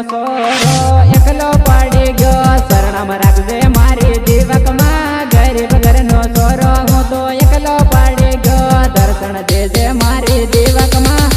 sorrow એકલો પડી ગયો શરણમાં રાખજે મારી દીવકમાં ગરીબ ઘરનો સોરો હું તો એકલો પડી ગયો દર્શન દેજે મારી દીવકમાં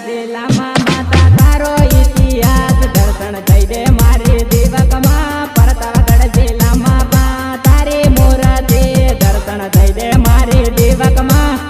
જિલ્લામાં માતા તારો ઇતિહાસ દર્શન થઈ દે મારી દીવકમાં પ્રતાપગઢ જિલ્લામાં તારી મૂર્તિ દર્શન થઈ દે મારી દીવકમાં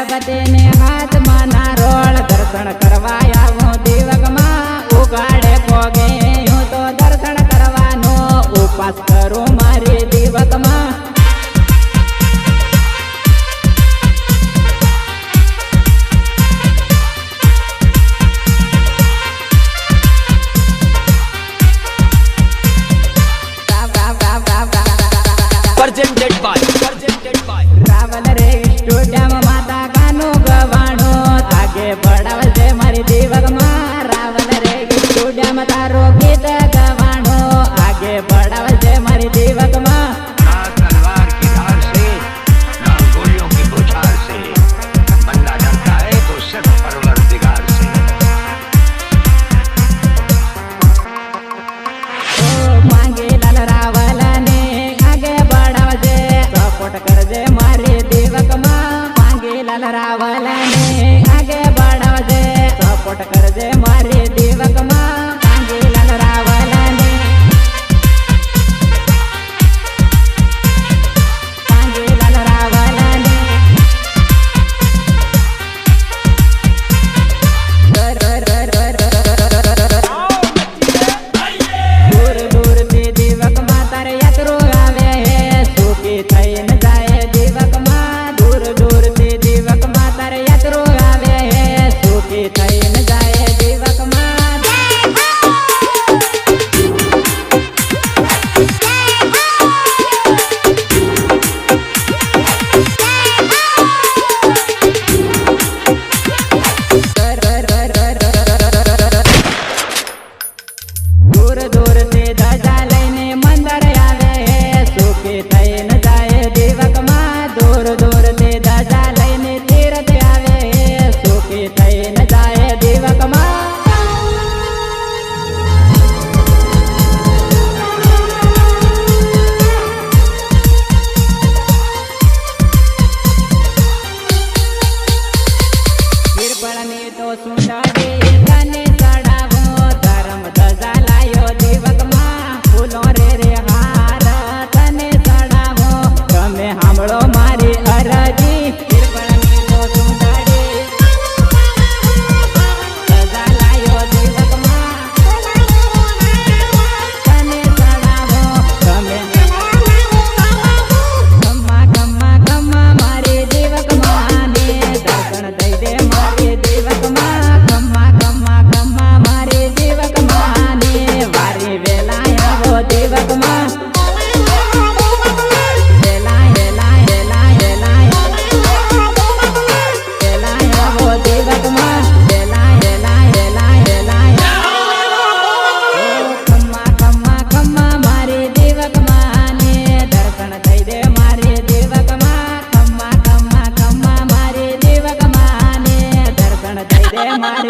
ગણપતિને હાથમાં ના રોળ દર્શન કરવા આવું દીવકમાં ઉગાડે પોગે હું તો દર્શન કરવાનો ઉપાસ કરું મારી દીવકમાં presented by રાવલ રે સ્ટુડિયમ માતા ગાનું ગવાણું આગે પડાવજે મારી દીવકમાં રાવલ રે સ્ટુડિયમ તારો ગીત ગવાણું આગે પડાવજે મારી દીવકમાં तलवार की धार से ना गोलियों की बौछार से बनना जाता है तो सिर्फ परवरदिगार से માંગે લાલ રાવલ ને આગે પડાવજે સપોર્ટ કરજે મારી દીવકમાં માંગે લાલ રાવલ ને આગે પડાવજે સપોર્ટ કરજે મારી દીવકમાં માંગે લાલ રાવલ ને માંગે લાલ રાવલ ને દૂર દૂરથી દીવકમાં તારે યાત્રો આવે હે સુખી થઈને જાય દીવકમાં દૂર દૂરથી દીવકમાં તારે યાત્રો આવે હે સુખી થઈને જાય દીવકમાં દૂર દૂરથી ધજા લઈને મંદિર આવે હે સુખી થઈને જાય દીવકમાં દૂર દૂરથી ધજા લઈને તીર્થ આવે હે સુખી થઈને જાય દીવકમાં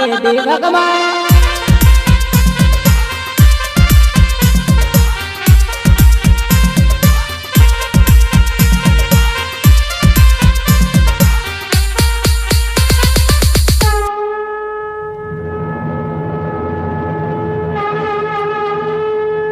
મારી દીવકમાં